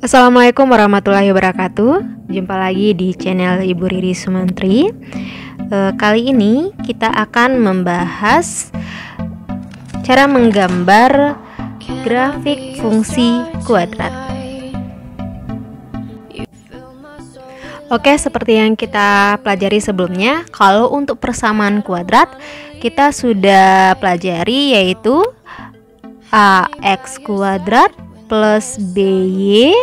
Assalamualaikum warahmatullahi wabarakatuh. Jumpa lagi di channel Ibu Riri Sumantri. Kali ini kita akan membahas cara menggambar grafik fungsi kuadrat. Oke, seperti yang kita pelajari sebelumnya, kalau untuk persamaan kuadrat kita sudah pelajari, yaitu AX kuadrat plus BY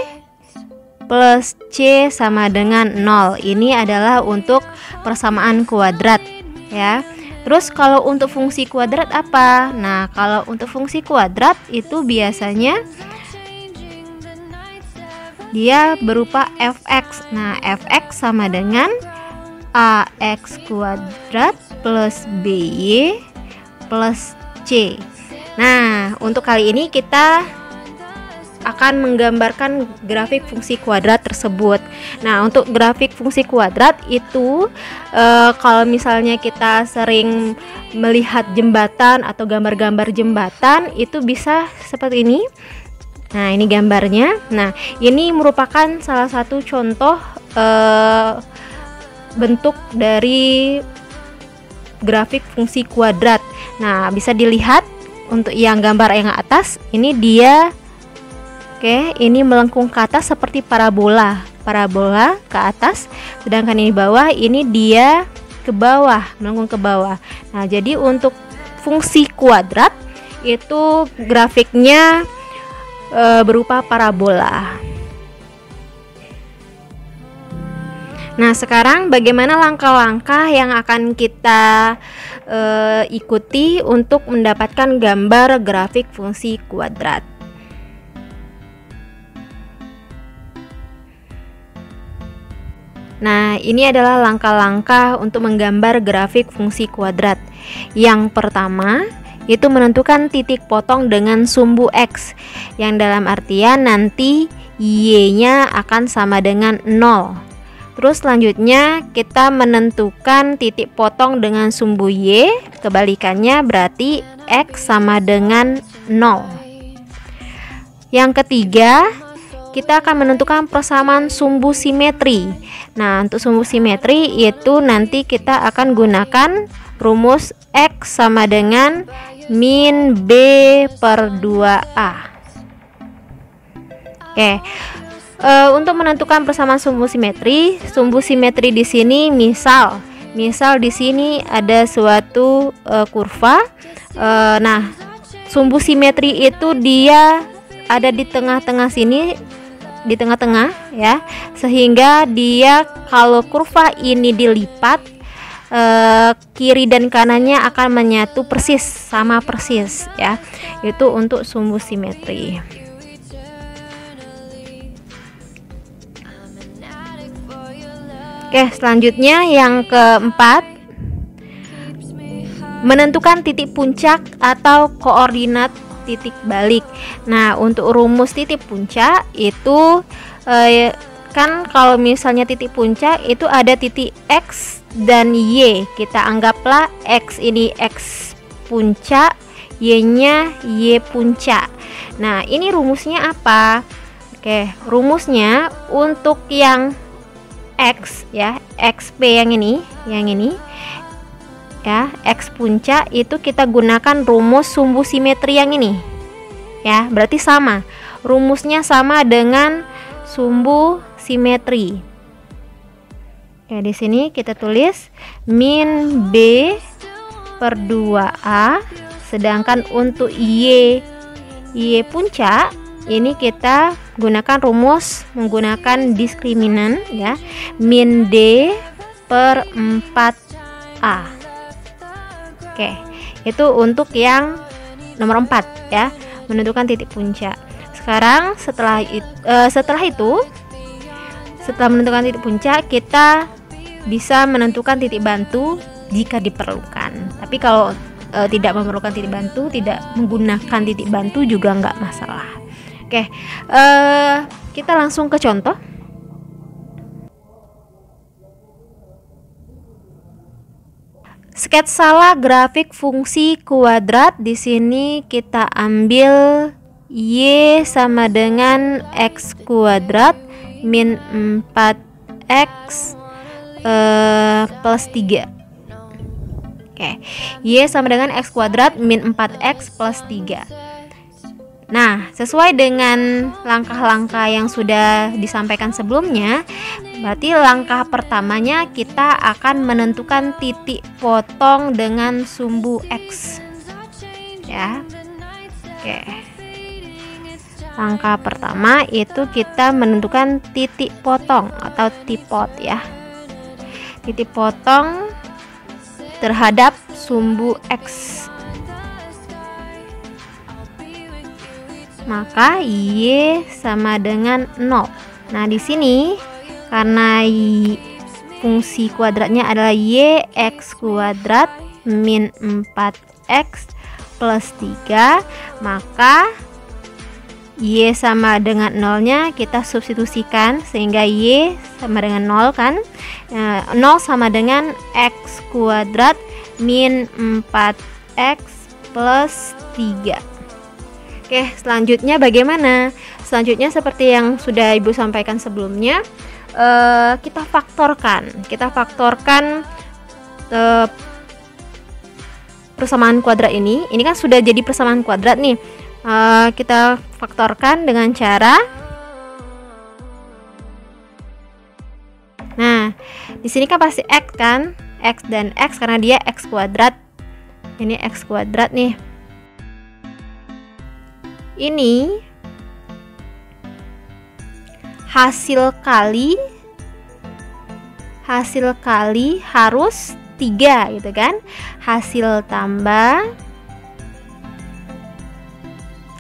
plus C sama dengan 0. Ini adalah untuk persamaan kuadrat ya. Terus kalau untuk fungsi kuadrat apa? Nah, kalau untuk fungsi kuadrat itu biasanya dia berupa fx. Nah, fx sama dengan ax kuadrat plus by plus c. Nah, untuk kali ini kita akan menggambarkan grafik fungsi kuadrat tersebut. Nah, untuk grafik fungsi kuadrat itu kalau misalnya kita sering melihat jembatan atau gambar-gambar jembatan, itu bisa seperti ini. Nah, ini gambarnya. Nah, ini merupakan salah satu contoh bentuk dari grafik fungsi kuadrat. Nah, bisa dilihat untuk yang gambar yang atas, ini dia ini melengkung ke atas seperti parabola ke atas, sedangkan ini bawah, ini dia ke bawah, melengkung ke bawah. Nah, jadi untuk fungsi kuadrat itu grafiknya berupa parabola. Nah, sekarang bagaimana langkah-langkah yang akan kita ikuti untuk mendapatkan gambar grafik fungsi kuadrat? Nah, ini adalah langkah-langkah untuk menggambar grafik fungsi kuadrat. Yang pertama, itu menentukan titik potong dengan sumbu X, yang dalam artian nanti Y-nya akan sama dengan 0. Terus selanjutnya kita menentukan titik potong dengan sumbu Y, kebalikannya berarti X sama dengan 0. Yang ketiga, kita akan menentukan persamaan sumbu simetri. Nah, untuk sumbu simetri itu nanti kita akan gunakan rumus X sama dengan min B per 2A. Oke. Untuk menentukan persamaan sumbu simetri di sini misal di sini ada suatu kurva. Nah, sumbu simetri itu dia ada di tengah-tengah sini, di tengah-tengah ya, sehingga dia kalau kurva ini dilipat, kiri dan kanannya akan menyatu persis, sama persis ya. Itu untuk sumbu simetri. Oke, selanjutnya yang keempat, menentukan titik puncak atau koordinat titik balik. Nah, untuk rumus titik puncak itu kan kalau misalnya titik puncak itu ada titik X dan Y. Kita anggaplah X ini X puncak, Y-nya Y puncak. Nah, ini rumusnya apa? Oke, rumusnya untuk yang X ya, XP yang ini ya, X puncak itu kita gunakan rumus sumbu simetri yang ini ya, berarti sama, rumusnya sama dengan sumbu simetri. Oke, di sini kita tulis min B per 2A, sedangkan untuk Y puncak ini kita gunakan rumus menggunakan diskriminan ya, min D per 4A. Oke, itu untuk yang nomor 4 ya, menentukan titik puncak. Sekarang setelah menentukan titik puncak, kita bisa menentukan titik bantu jika diperlukan. Tapi kalau tidak memerlukan titik bantu, tidak menggunakan titik bantu juga nggak masalah. Oke, kita langsung ke contoh. Sketsalah grafik fungsi kuadrat. Di sini kita ambil Y sama dengan X kuadrat min 4X plus 3. Oke, Y sama dengan X kuadrat min 4X plus 3. Nah, sesuai dengan langkah-langkah yang sudah disampaikan sebelumnya, berarti langkah pertamanya kita akan menentukan titik potong dengan sumbu X. Ya. Oke. Langkah pertama itu kita menentukan titik potong atau tipot ya. Titik potong terhadap sumbu X. Maka Y sama dengan 0. Nah, di sini karena fungsi kuadratnya adalah Y X kuadrat min 4X plus 3, maka Y sama dengan 0-nya kita substitusikan sehingga Y sama dengan 0 kan. 0 sama dengan X kuadrat min 4X plus 3. Oke, selanjutnya bagaimana? Selanjutnya seperti yang sudah Ibu sampaikan sebelumnya, kita faktorkan persamaan kuadrat ini. Ini kan sudah jadi persamaan kuadrat nih. Kita faktorkan dengan cara, nah di sini kan pasti X kan, X dan X karena dia X kuadrat. Ini X kuadrat nih. Ini hasil kali harus 3 gitu kan. Hasil tambah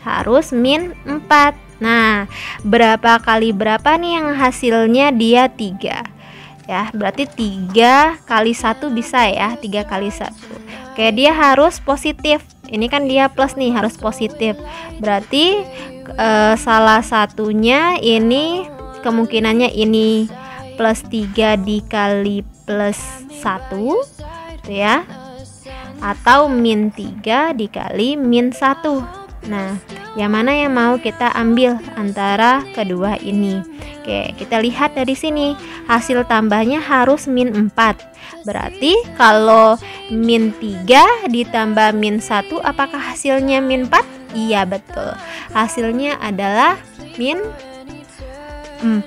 harus min 4. Nah, berapa kali berapa nih yang hasilnya dia 3? Ya, berarti 3 kali 1 bisa ya, 3 kali 1. Oke, dia harus positif. Ini kan dia plus nih, harus positif. Berarti salah satunya ini kemungkinannya ini plus 3 dikali plus 1 gitu ya. Atau min 3 dikali min 1. Nah, yang mana yang mau kita ambil antara kedua ini? Oke, kita lihat dari sini. Hasil tambahnya harus min 4. Berarti kalau min 3 ditambah min 1, apakah hasilnya min 4? Iya, betul. Hasilnya adalah min 4.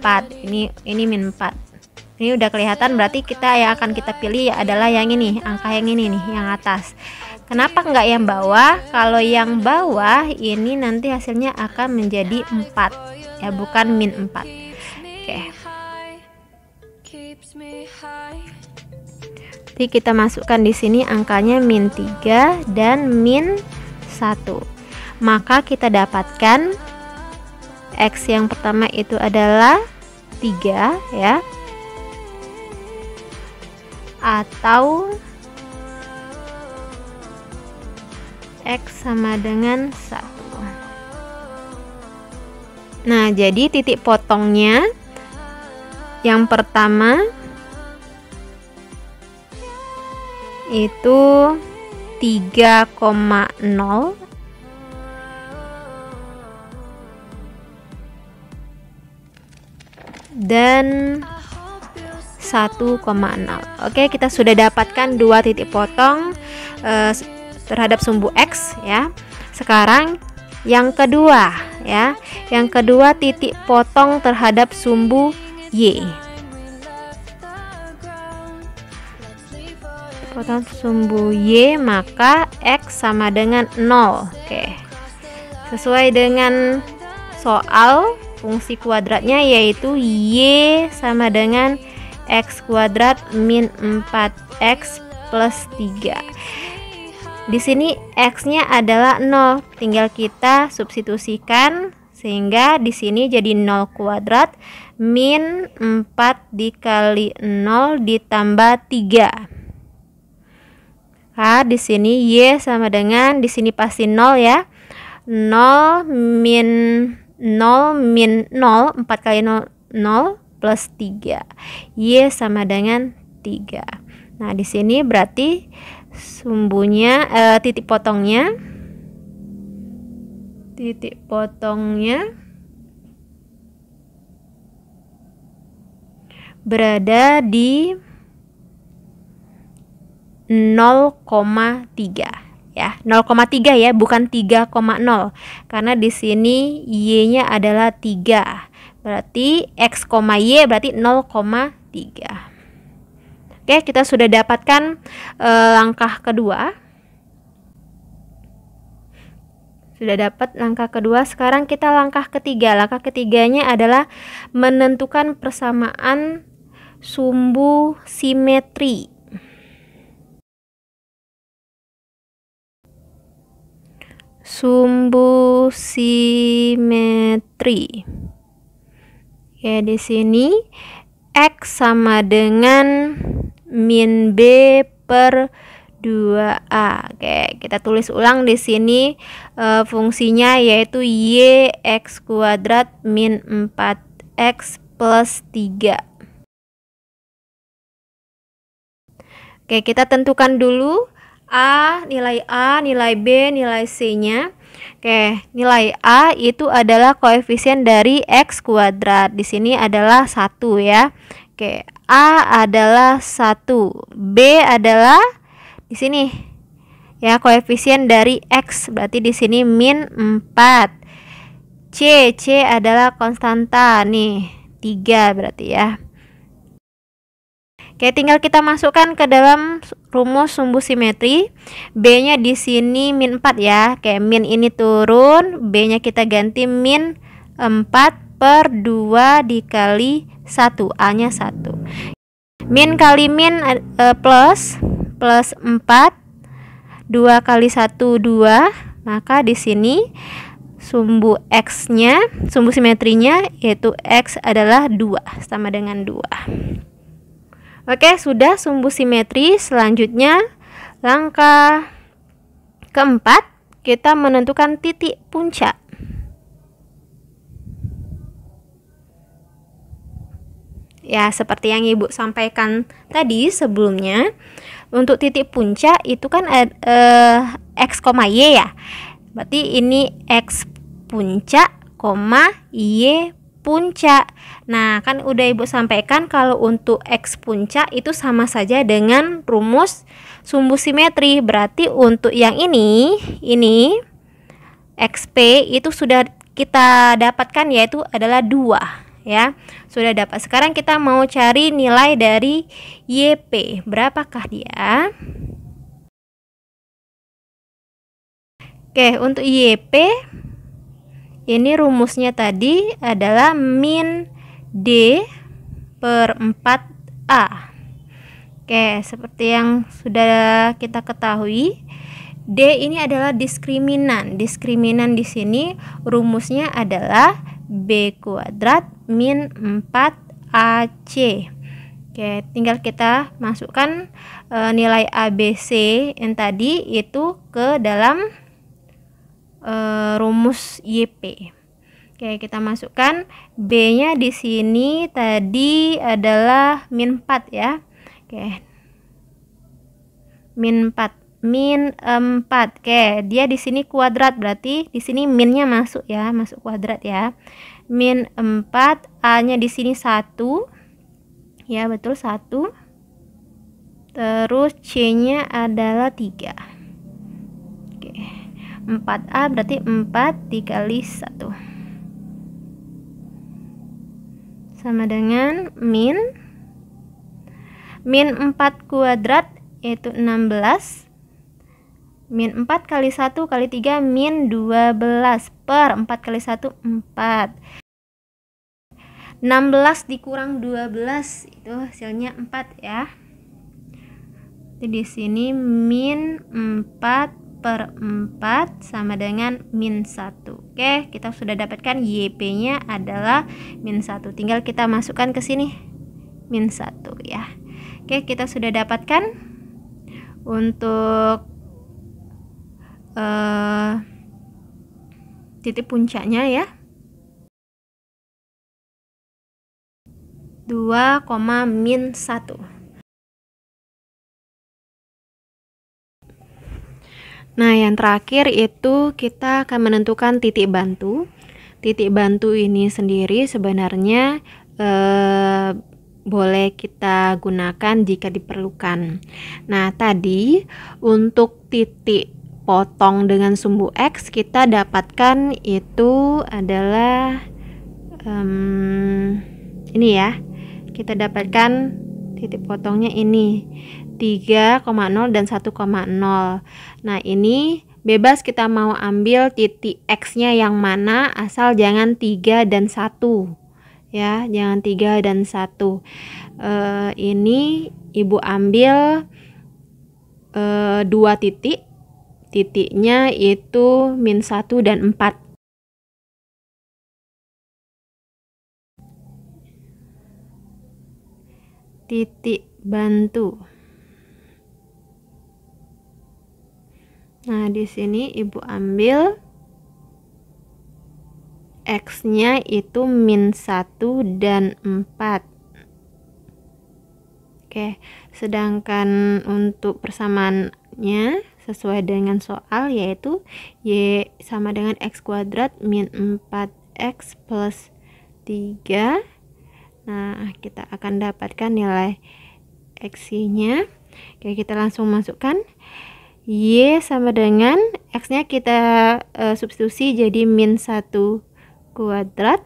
Ini min 4. Ini udah kelihatan, berarti yang akan kita pilih adalah yang ini, angka yang ini nih, yang atas. Kenapa nggak yang bawah? Kalau yang bawah ini nanti hasilnya akan menjadi 4 ya, bukan min 4. Oke. Jadi kita masukkan di sini angkanya min 3 dan min 1. Maka kita dapatkan X yang pertama itu adalah 3 ya. Atau X sama dengan 1. Nah, jadi titik potongnya yang pertama itu 3,0 dan 1,0. Oke, kita sudah dapatkan dua titik potong terhadap sumbu X ya. Sekarang yang kedua ya. Yang kedua titik potong terhadap sumbu Y. Potong sumbu Y, maka X sama dengan 0. Oke. Sesuai dengan soal, fungsi kuadratnya yaitu Y sama dengan X kuadrat min 4X plus 3. Di sini X-nya adalah 0, tinggal kita substitusikan sehingga di sini jadi 0 kuadrat min 4 dikali 0 ditambah 3. Nah, di sini Y sama dengan, di sini pasti 0 ya. 0 min 0, 4 kali 0, 0 plus 3. Y sama dengan 3. Nah, di sini berarti sumbunya titik potongnya titik potongnya berada di 0,3 ya. 0,3 ya, bukan 3,0. Karena di sini y-nya adalah 3. Berarti x, y berarti 0,3. Oke, kita sudah dapatkan langkah kedua. Sudah dapat langkah kedua. Sekarang kita langkah ketiga. Langkah ketiganya adalah menentukan persamaan sumbu simetri. Sumbu simetri. Ya, di sini x sama dengan min b per 2a. Oke, kita tulis ulang di sini fungsinya yaitu y x kuadrat min 4x plus 3. Oke, kita tentukan dulu nilai A, nilai B, nilai C-nya. Oke, nilai A itu adalah koefisien dari x kuadrat. Di sini adalah 1 ya. Oke, A adalah 1, B adalah di sini ya koefisien dari x, berarti di sini min 4. C adalah konstanta nih, 3 berarti ya. Oke, tinggal kita masukkan ke dalam rumus sumbu simetri. B-nya di sini min 4 ya. Oke, min ini turun, B-nya kita ganti min 4 per 2 dikali 1, A-nya 1. Min kali min plus 4, 2 kali 1 2, maka di sini sumbu x-nya, sumbu simetrinya yaitu x adalah 2, sama dengan 2. Oke, sudah sumbu simetri. Selanjutnya langkah keempat, kita menentukan titik puncak. Ya, seperti yang Ibu sampaikan tadi sebelumnya, untuk titik puncak itu kan x, y ya. Berarti ini x puncak, y puncak. Nah, kan udah Ibu sampaikan kalau untuk x puncak itu sama saja dengan rumus sumbu simetri. Berarti untuk yang ini xp itu sudah kita dapatkan, yaitu adalah 2 ya. Sudah dapat. Sekarang kita mau cari nilai dari yp. Berapakah dia? Oke, untuk yp ini rumusnya tadi adalah min D per 4A. Oke, seperti yang sudah kita ketahui, D ini adalah diskriminan. Diskriminan di sini rumusnya adalah B kuadrat min 4AC. Oke, tinggal kita masukkan nilai ABC yang tadi itu ke dalam rumus YP. Oke, kita masukkan B-nya di sini tadi adalah min 4 ya. Oke. Min 4. Oke, dia di sini kuadrat, berarti di sini minnya masuk ya, masuk kuadrat ya. Min 4, A-nya di sini 1. Ya, betul 1. Terus C-nya adalah 3. 4A berarti 4 dikali 1 sama dengan min 4 kuadrat yaitu 16, min 4 kali 1 kali 3 min 12 per 4 kali 1 4. 16 dikurang 12 itu hasilnya 4 ya. Jadi di sini min 4 per 4 sama dengan min 1. Oke, kita sudah dapatkan YP-nya adalah min 1. Tinggal kita masukkan ke sini min 1 ya. Oke, kita sudah dapatkan untuk titik puncaknya ya. 2, min 1. Nah, yang terakhir itu kita akan menentukan titik bantu. Titik bantu ini sendiri sebenarnya boleh kita gunakan jika diperlukan. Nah, tadi untuk titik potong dengan sumbu X kita dapatkan itu adalah ini ya. Kita dapatkan titik potongnya ini 3,0 dan 1,0. Nah, ini bebas kita mau ambil titik X-nya yang mana, asal jangan 3 dan 1. Ya, jangan 3 dan 1. Ini Ibu ambil 2 titik. Titiknya itu -1 dan 4. Titik bantu. Nah, di sini Ibu ambil X-nya itu -1 dan 4. Oke, sedangkan untuk persamaannya sesuai dengan soal yaitu Y sama dengan X kuadrat min 4X plus 3. Nah, kita akan dapatkan nilai X-nya. Oke, kita langsung masukkan. Y sama dengan X-nya kita substitusi jadi -1 kuadrat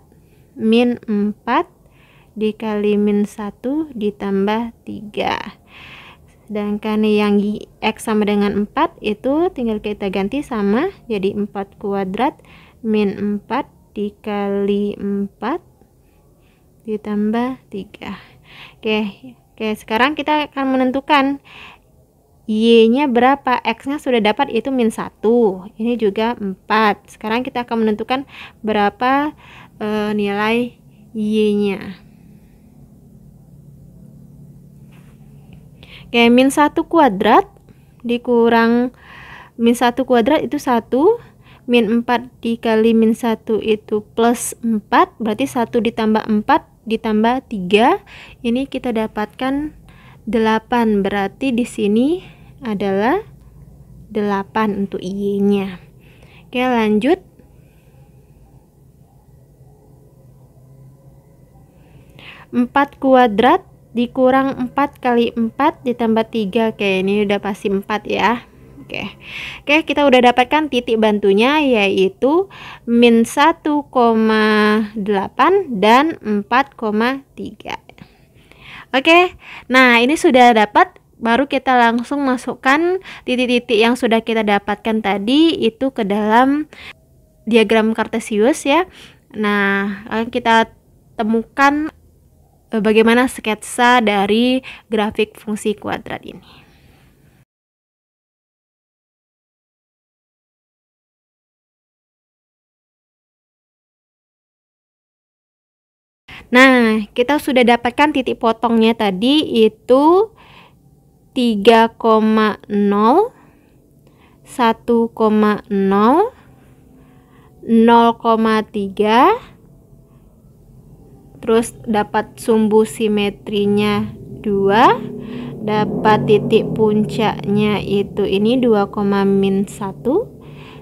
min 4 dikali -1 ditambah 3. Sedangkan yang X sama dengan 4 itu tinggal kita ganti sama, jadi 4 kuadrat min 4 dikali 4 ditambah 3. Oke, sekarang kita akan menentukan Y-nya berapa. X-nya sudah dapat, itu -1. Ini juga 4. Sekarang kita akan menentukan berapa nilai Y-nya. Oke, -1 kuadrat dikurang -1 kuadrat itu 1. -4 dikali -1 itu plus 4. Berarti 1 ditambah 4 ditambah 3. Ini kita dapatkan 8. Berarti di sini adalah 8 untuk Y-nya. Oke, lanjut. 4 kuadrat dikurang 4 kali 4 ditambah 3. Oke, ini udah pasti 4 ya. Oke, kita udah dapatkan titik bantunya yaitu -1,8 dan 4,3. Oke, nah ini sudah dapat. Baru kita langsung masukkan titik-titik yang sudah kita dapatkan tadi itu ke dalam diagram Kartesius ya. Nah, kita temukan bagaimana sketsa dari grafik fungsi kuadrat ini. Nah, kita sudah dapatkan titik potongnya tadi itu 3,0, 1,0, 0,3. Terus dapat sumbu simetrinya 2, dapat titik puncaknya itu ini 2,-1,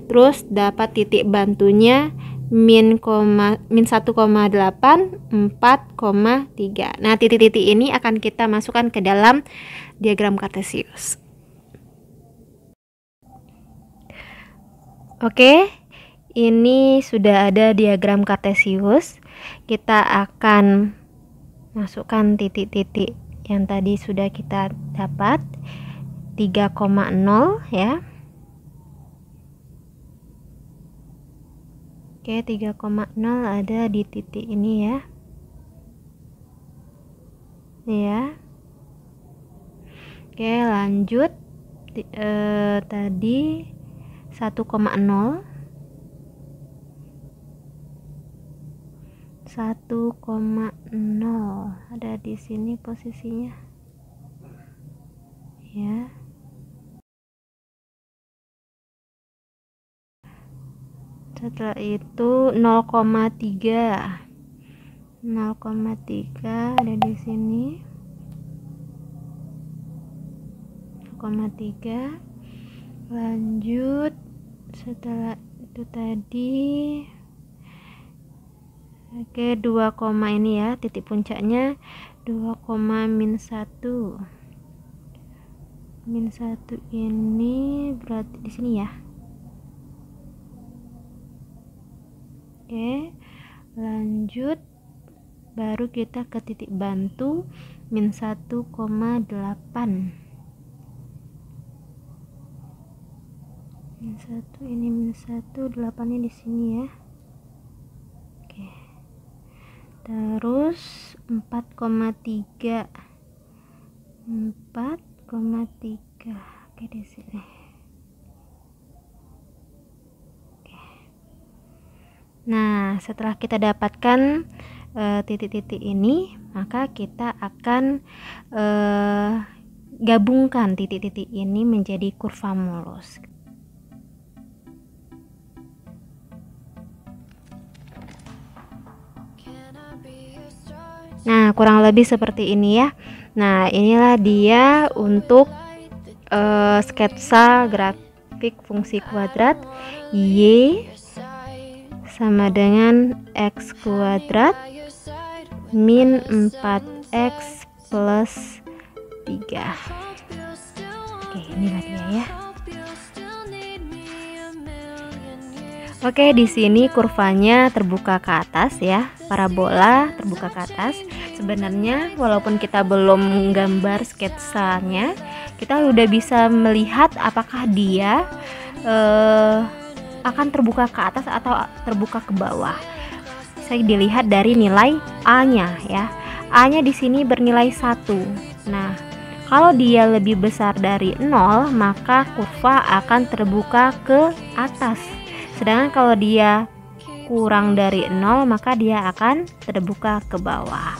terus dapat titik bantunya -1,8, 4,3. Nah, titik-titik ini akan kita masukkan ke dalam diagram Kartesius. Oke, ini sudah ada diagram Kartesius. Kita akan masukkan titik-titik yang tadi sudah kita dapat. 3,0 ya. Oke, 3,0 ada di titik ini ya. Ya. Oke, lanjut. Tadi 1,0, 1,0 ada di sini posisinya ya. Setelah itu 0,3 ada di sini 0,3. Lanjut, setelah itu tadi, oke, 2, ini ya, titik puncaknya 2, min 1. Min 1 ini berarti di sini ya. Oke, lanjut, baru kita ke titik bantu min 1,8. Min 1 ini min 1, 8 nya di sini ya. Oke. Terus 4,3. 4,3. Oke, di sini. Oke. Nah, setelah kita dapatkan titik-titik ini, maka kita akan gabungkan titik-titik ini menjadi kurva mulus. Nah, kurang lebih seperti ini ya. Nah, inilah dia untuk sketsa grafik fungsi kuadrat Y sama dengan X kuadrat min 4X plus 3. Oke, inilah dia ya. Oke, di sini kurvanya terbuka ke atas ya, parabola terbuka ke atas. Sebenarnya walaupun kita belum menggambar sketsanya, kita udah bisa melihat apakah dia akan terbuka ke atas atau terbuka ke bawah. Saya dilihat dari nilai A-nya ya. A-nya di sini bernilai 1. Nah, kalau dia lebih besar dari 0, maka kurva akan terbuka ke atas. Sedangkan kalau dia kurang dari 0, maka dia akan terbuka ke bawah.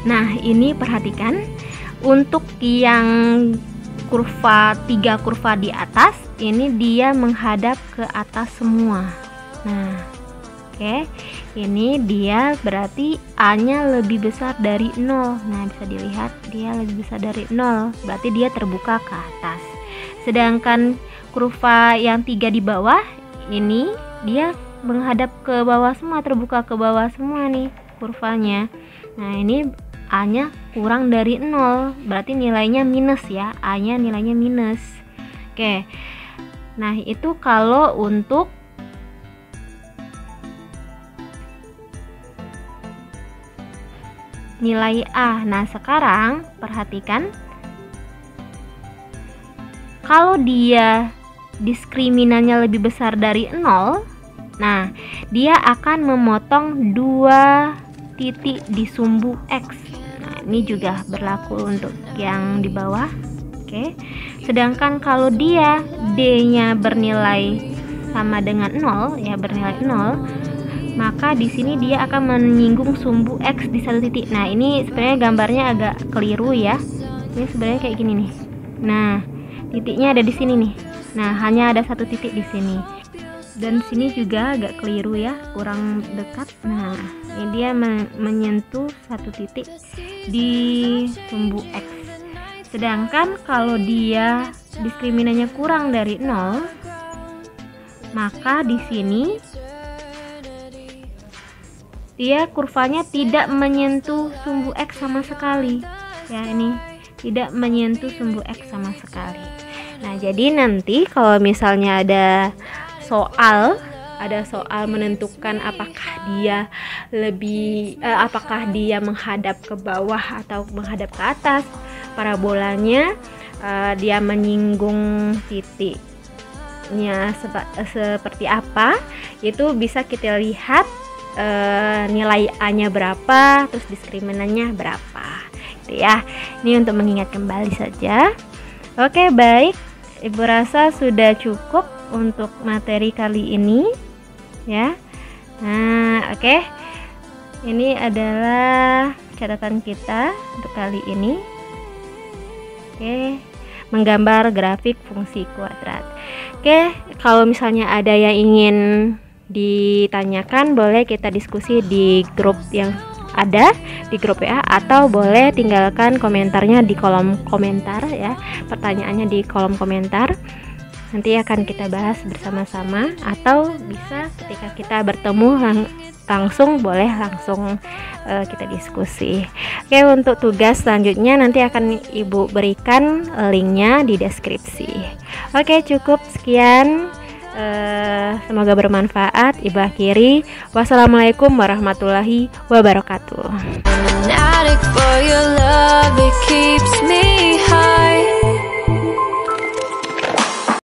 Nah, ini perhatikan untuk yang kurva 3 kurva di atas, ini dia menghadap ke atas semua. Nah, oke, ini dia berarti A-nya lebih besar dari 0. Nah, bisa dilihat dia lebih besar dari 0, berarti dia terbuka ke atas. Sedangkan kurva yang 3 di bawah, ini dia menghadap ke bawah semua, terbuka ke bawah semua nih kurvanya. Nah, ini A-nya kurang dari 0, berarti nilainya minus ya, A-nya nilainya minus. Oke, nah itu kalau untuk nilai A. Nah, sekarang perhatikan, kalau dia diskriminannya lebih besar dari 0, nah dia akan memotong 2 titik di sumbu X. Nah, ini juga berlaku untuk yang di bawah. Oke. Sedangkan kalau dia D-nya bernilai sama dengan 0 ya, bernilai 0, maka di sini dia akan menyinggung sumbu X di satu titik. Nah, ini sebenarnya gambarnya agak keliru ya. Ini sebenarnya kayak gini nih. Nah, titiknya ada di sini nih. Nah, hanya ada satu titik di sini. Dan sini juga agak keliru ya, kurang dekat. Nah, ini dia menyentuh satu titik di sumbu X. Sedangkan kalau dia diskriminannya kurang dari 0, maka di sini dia kurvanya tidak menyentuh sumbu X sama sekali. Ya, ini tidak menyentuh sumbu X sama sekali. Nah, jadi nanti kalau misalnya ada soal menentukan apakah dia apakah dia menghadap ke bawah atau menghadap ke atas, parabolanya dia menyinggung titiknya seperti apa, itu bisa kita lihat nilai A-nya berapa, terus diskriminannya berapa, gitu ya. Ini untuk mengingat kembali saja. Oke, baik, Ibu rasa sudah cukup untuk materi kali ini ya. Nah, oke. Ini adalah catatan kita untuk kali ini. Oke, menggambar grafik fungsi kuadrat. Oke, kalau misalnya ada yang ingin ditanyakan, boleh kita diskusi di grup yang ada di grup WA, atau boleh tinggalkan komentarnya di kolom komentar ya, pertanyaannya di kolom komentar. Nanti akan kita bahas bersama-sama, atau bisa ketika kita bertemu langsung, boleh langsung kita diskusi. Oke, untuk tugas selanjutnya nanti akan Ibu berikan linknya di deskripsi. Oke, cukup sekian. Semoga bermanfaat. Ibu akhiri, wassalamualaikum warahmatullahi wabarakatuh.